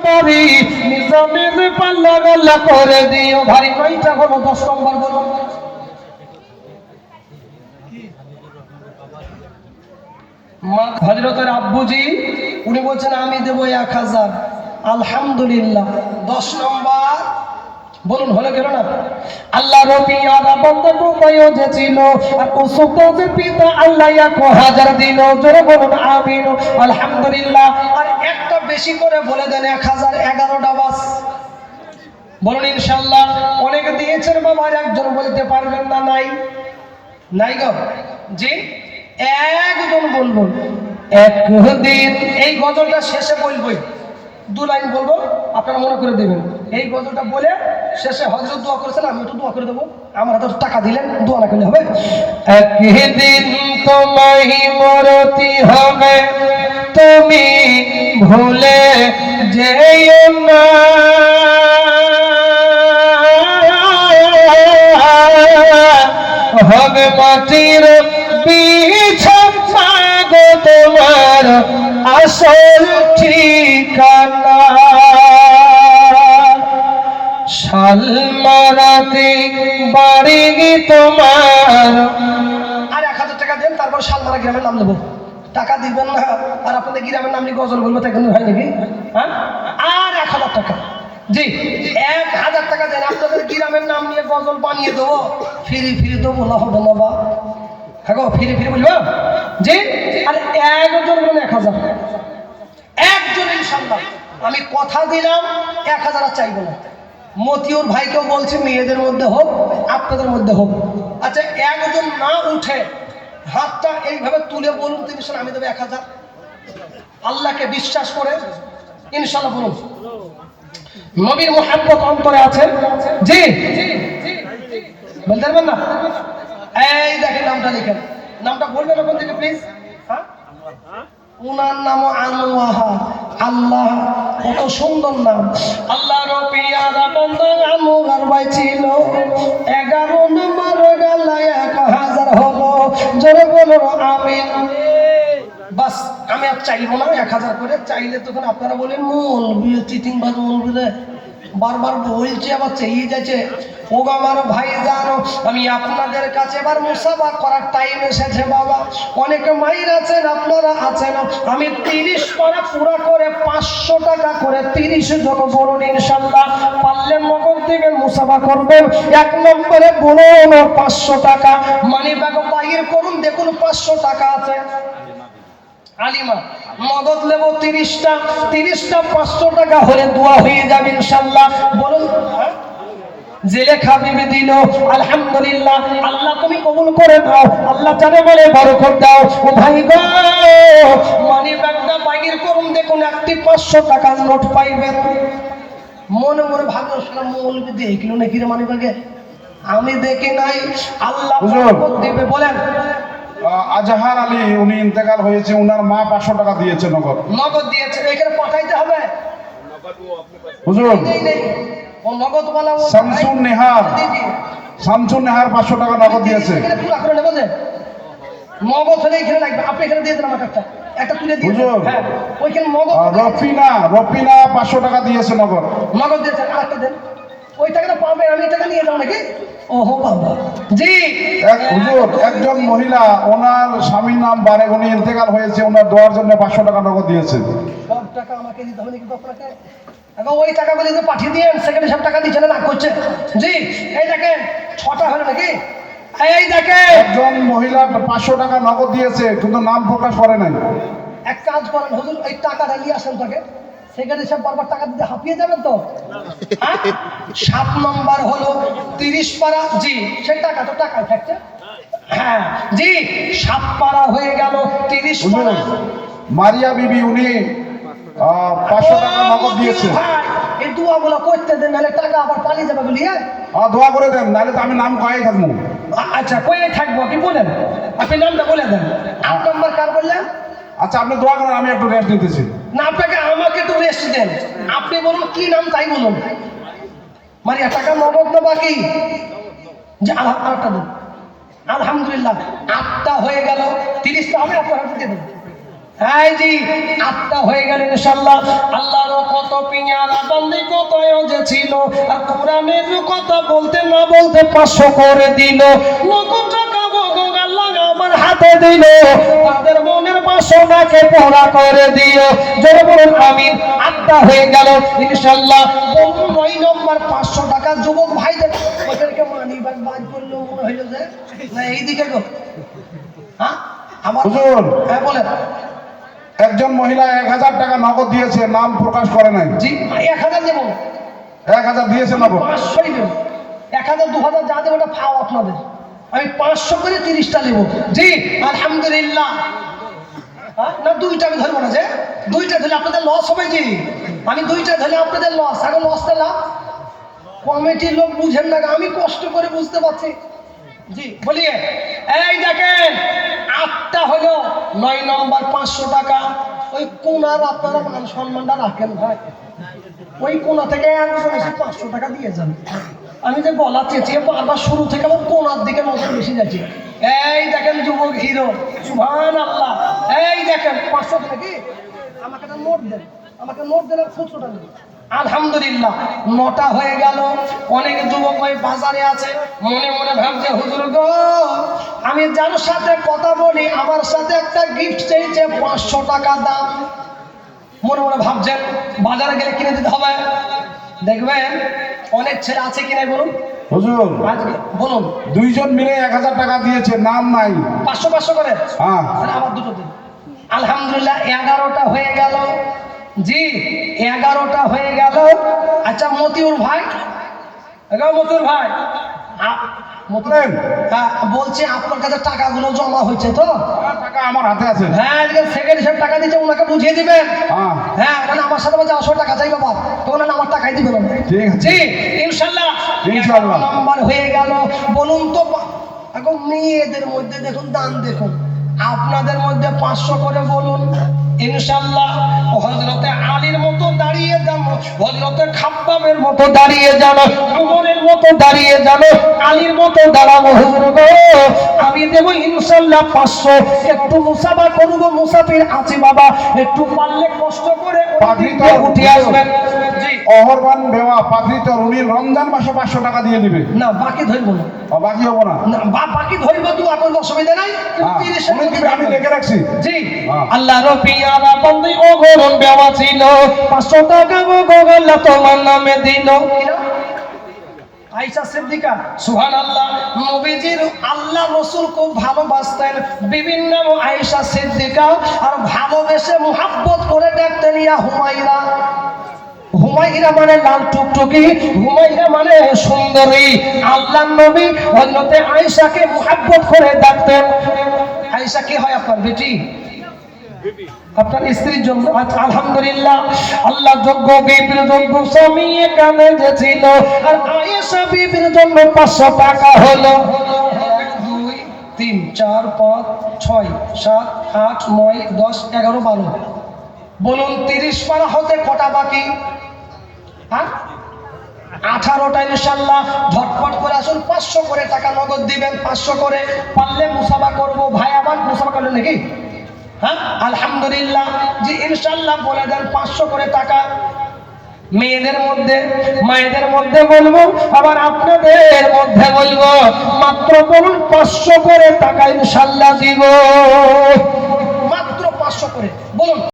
পারি নিজামের পাল্লা গাল্লা করে দিও ভারী। কয়টা হলো 10 নম্বর বলো। হযরতের আব্বুজি উনি বলছেন আমি দেব 1000। আলহামদুলিল্লাহ। 10 নম্বর বলুন হলো গেল না? আল্লাহ রবিয়ারা বন্ধু কোপায় যে ছিল আর ওসুকে পিতা আল্লাহ 1000 দিল। জোরে বলুন আমিন আলহামদুলিল্লাহ। আর একটা বেশি করে বলে দেন 1000 11টা বাস বলুন ইনশাআল্লাহ। অনেকে দিয়েছেন বাবা, আর একজন বলতে পারবেন না? নাই নাই গো জি, একজন বলবো। একদিন এই গজলটা শেষে বলবই, 2 লাইন বলবো, আপনারা মনে করে দেবেন। এই গজলটা বলে শেষে হযরত দোয়া করেছেন, আমি একটু দোয়া করে দেবো। আমার হাতে টাকা দিলেন, দোয়া না করলে হবে। একদিন তোমায় মরতে হবে, তুমি ভুলে যেও না। হবে মাটির বিছানা গো তোমার আসল ঠিকানা। শালমারাতে বাড়ি তোমার। আর 1000 টাকা দেন, তারপর শালমারা গ্রামের নাম নেবো। টাকা দিবেন না আর আপনাদের গ্রামের নাম নিয়ে গজল বলবো, তাই হয় নাকি? হ্যাঁ, আর 1000 টাকা জি, 1000 টাকা দেন, আপনাদের গ্রামের নাম নিয়ে গজল বানিয়ে দেবো। ফিরি ফিরি তো বলা হবে না বা, হ্যাঁ গো ফিরি ফিরি বলবো জি। আর একজন বলুন 1000, একজন ইনশাআল্লাহ। আমি কথা দিলাম 1000 আর চাইবো না। মতিউর ভাইকেও বলছি মেয়েদের মধ্যে হোক আপনাদের মধ্যে হোক। আচ্ছা, একজন না উঠে হাতটা এইভাবে তুলে বলুন তিনি আমি দেবো 1000, আল্লাহকে বিশ্বাস করে ইনশাআল্লাহ বলুন। নবীর মুহাব্বত অন্তরে আছে জি, বলতে পারবেন না? এই দেখেন নামটা লিখেন, নামটা বলবেন ওখান থেকে প্লিজ। হ্যাঁ, উনার নাম আনোয়াহা। আল্লাহ, কত সুন্দর নাম। আল্লাহ রবিয়ারা বন্ধু আনোয়ার ভাই ছিল। 11 নম্বর গালায় 1000 হলো। জোরে বলো আমিন। বাস, আমি আর চাইবো না 1000 করে। চাইলে তখন আপনারা বলেন মৌলবি চিটিং বাজ মৌলবি রে, বারবার বলছে আবার চেয়ে যাচ্ছে। ও আমার ভাই জানো, আমি আপনাদের কাছে এবার মুসাফা করার টাইম এসেছে বাবা। অনেকে মাইর আছেন, আপনারা আছেন। আমি 30 পারা পুরা করে 500 টাকা করে 30 জন বলুন ইনশাআল্লাহ। পারলে নগদ দিবেন, মুসাফা করবেন। 1 নম্বরে বলুন 500 টাকা মানি ব্যাগ বাইর করুন, দেখুন 500 টাকা আছে। আলিমা নগদ নেব 30টা, 30টা 500 টাকা হলে দোয়া হয়ে যাবে ইনশাআল্লাহ। বলুন জেলে খাবিবে দিল আলহামদুলিল্লাহ। আল্লাহ তুমি কবুল করে দাও, আল্লাহ জানে বলে বরকত দাও। ও ভাই গো, মানি ব্যাগটা বাইর করুন, দেখুন একটি 500 টাকার নোট পাইবেন। মনে মনে ভাবলাম মৌলবি দিয়ে কিলো নাকি রে মানি ব্যাগে, আমি দেখি নাই। আল্লাহ বরকত দিবে। বলেন আজহার আলী উনি ইন্তেকাল হয়েছে, উনার মা 500 টাকা দিয়েছে নগদ। নগদ দিয়েছে, এখানে পাঠাইতে হবে হুজুর। ও নগদ বলা শামসুন নেহার, শামসুন নেহার 500 টাকা নগদ দিয়েছে। পুরা করে নেব যে নগদ হলে এখানে লাগবে, আপনি এখানে দিয়ে দেন আমাকে একটা তুলে দিয়ে। হুজুর হ্যাঁ, ওইখানে নগদ। রফিনা 500 টাকা দিয়েছে নগদ। নগদ দিয়েছে, আরেকটা দেন। ওই টাকাটা পাবে, আমি টাকা নিয়ে যাবো নাকি? ওহো বাবা জি। হুজুর একজন মহিলা, ওনার স্বামীর নাম বারেক, উনি ইন্তেকাল হয়েছে, ওনার দোয়ার জন্য 500 টাকা নগদ দিয়েছে। সব টাকা আমাকে দিতে হবে নাকি আপনাকে? এখন ওই টাকাগুলি যে পাঠিয়ে দিয়ে সেখানে সব টাকা দিচ্ছে না করছে জি। এই দেখেন 6টা হলো নাকি? এই দেখেন একজন মহিলা 500 টাকা নগদ দিয়েছে, কিন্তু নাম প্রকাশ করে নাই। এক কাজ করেন হুজুর, এই টাকাটা নিয়ে আসেন তাকে, সেখানে সব বারবার টাকা দিতে হাঁপিয়ে যাবেন তো। 7 নম্বর হলো 30 পারা জি, সেই টাকা তো টাকায় থাকছে। হ্যাঁ জি, 7 পারা হয়ে গেল 30 পারা। মারিয়া বিবি উনি 500 টাকা নগদ দিয়েছে। এই দোয়াগুলো করতে দেন, নাহলে টাকা আবার পালিয়ে যাবে বলি। দোয়া করে দেন, নাহলে তো আমি নাম কয়ে থাকবো। আচ্ছা কয়ে থাকবো, কি বলেন? আপনি নামটা বলে দেন। 8 নম্বর কার বললেন? আচ্ছা আপনি দোয়া করেন, আমি একটু রেস্ট নিতেছি। না, আপনাকে আমাকে একটু রেস্ট দেন। আপনি বলুন কি নাম তাই বলুন। মারিয়া টাকা নগদ না বাকি? যে আরেকটা দেন। আলহামদুলিল্লাহ 8টা হয়ে গেল, 30টা আমি আপনার হাতে দিয়ে দেবো। এই জি 8টা হয়ে গেল ইনশাআল্লাহ। আল্লাহর কত পিয়ারা বান্দি কত যে ছিল, আর কোরআনের কথা বলতে না বলতে 500 করে দিল। লক্ষ টাকা ভোগ আল্লাহ আমার হাতে দিল, তাদের মনের বাসনাকে পুরা করে দিও। জোরে বলুন আমিন। 8টা হয়ে গেল ইনশাআল্লাহ। 9 নম্বর 500 টাকা যুবক ভাইদের ওদেরকে মানি ব্যাগ বাদ করলো মনে হইল যে না এইদিকে গো। হ্যাঁ আমার হুজুর, হ্যাঁ বলেন। একজন মহিলা 1000 টাকা নগদ দিয়েছে, নাম প্রকাশ করে নাই। জি 1000 দেবো, 1000 দিয়েছে নগদ। 500ই দেবো। 1000 2000 যা দেবো ওটা ফাও আপনাদের। আমি 500 করে 30টা নেবো। জি আলহামদুলিল্লাহ। না 2টা আমি ধরবো না, যে 2টা ধরলে আপনাদের লস হবে। জি আমি 2টা ধরলে আপনাদের লস। এখন লসটা লাভ কমিটির লোক বুঝেন না, আমি কষ্ট করে বুঝতে পারছি। জি বলিয়ে এই দেখেন 8টা হলো 9 নম্বর 500 টাকা। ওই কোনার আপনারা মান সম্মানটা রাখেন ভাই, ওই কোনা থেকে একজন এসে 500 টাকা দিয়ে যান। আমি যে গলা চেঁচিয়ে বারবার শুরু থেকে আমার কোনার দিকে নজর বেশি যাচ্ছে। এই দেখেন যুবক হিরো, সুবহানাল্লাহ। এই দেখেন 500 টাকা কি আমাকে একটা নোট দেন, আমাকে নোট দেন আর খুচরোটা দেন। আলহামদুলিল্লাহ 9টা হয়ে গেল। অনেক যুবক ওই বাজারে আছে, মনে মনে ভাবছে হুজুর গো আমি যার সাথে কথা বলি আমার সাথে একটা গিফট চাইছে 500 টাকা দাম। মনে মনে ভাবছেন বাজারে গেলে কিনে দিতে হবে। দেখবেন অনেক ছেলে আছে কিনা বলুন হুজুর, আজকে বলুন। 2 জন মিলে 1000 টাকা দিয়েছে, নাম নাই। 500 করে হ্যাঁ। তাহলে আবার 2টো দিন। আলহামদুলিল্লাহ 11টা হয়ে গেল। জি 11টা হয়ে গেল। আচ্ছা মতিউর ভাই, মতিউর ভাই বলেন। হ্যাঁ বলছি আপনার কাছে টাকাগুলো জমা হয়েছে তো? টাকা আমার হাতে আছে। হ্যাঁ সেকেন্ড হিসেবে টাকা দিচ্ছে, ওনাকে বুঝিয়ে দিবেন। হ্যাঁ হ্যাঁ মানে আমার সাথে বলছে 100 টাকা চাই বাবা, তখন আমার টাকাই দিবেন। ঠিক আছে। জি ইনশাআল্লাহ। ইনশাআল্লাহ। 11 নম্বর হয়ে গেল। বলুন তো এখন মেয়েদের মধ্যে দেখুন দান দেখুন, আপনাদের মধ্যে 500 করে বলুন ইনশাআল্লাহ। হযরতে আলীর মতো দাঁড়িয়ে যান, হযরতে খাব্বাবের মতো দাঁড়িয়ে যান, উমরের মতো দাঁড়িয়ে যান, আলীর মতো দাঁড়াবো। হুজুর গো আমি দেব ইনশাআল্লাহ 500। একটু মুসাফা করব, মুসাফির আছি বাবা, একটু পারলে কষ্ট করে উঠে আসবেন। জি অহরবান বেওয়া পাত্রী তরুণী রমজান মাসে 500 টাকা দিয়ে দিবে। না বাকি ধরবো না, বাকি হবো না। বাকি ধরব তো আপনার অসুবিধা নাই। উনি দিবে, আমি লিখে রাখছি। জি হ্যাঁ। আল্লাহর পিয়ারা বান্দি অগরণ দেওয়া ছিল, 500 টাকা গোগল্লা তোমার নামে দিল। আয়েশা সিদ্দিকা সুবহানাল্লাহ। নবীজির আল্লাহ রাসূল খুব ভালোবাসতেন, বিভিন্ন আয়েশা সিদ্দিকা আর ভালোবেসে মুহাব্বত করে ডাকতেন ইয়া হুমায়রা। হুমায়রা মানে লাল টুকটুকি, হুমায়রা মানে সুন্দরী। আল্লাহর নবী হযরতে আয়েশাকে মুহাব্বত করে ডাকতেন। আয়েশা কি হয় আপনার বেটি, আপনার স্ত্রীর জন্য। আলহামদুলিল্লাহ আল্লাহ যোগ্য বিবির যোগ্য স্বামী এখানে যে ছিল, আর আয়েশা বিবির জন্য 500 টাকা হলো। 1 2 3 4 5 6 7 8 9 10 11 12। বলুন 30 পারা হতে কটা বাকি? হ্যাঁ 18টা ইনশাআল্লাহ। ঝটপট করে আসুন, 500 করে টাকা নগদ দিবেন। 500 করে পারলে মুসাফা করব। ভাই আবার মুসাফা করলেন নাকি? হ্যাঁ আলহামদুলিল্লাহ। জি ইনশাআল্লাহ বলে দেন 500 করে টাকা। মেয়েদের মধ্যে মায়েদের মধ্যে বলবো, আবার আপনাদের মধ্যে বলবো, মাত্র বলুন 500 করে টাকা ইনশাআল্লাহ দিব। মাত্র 500 করে বলুন।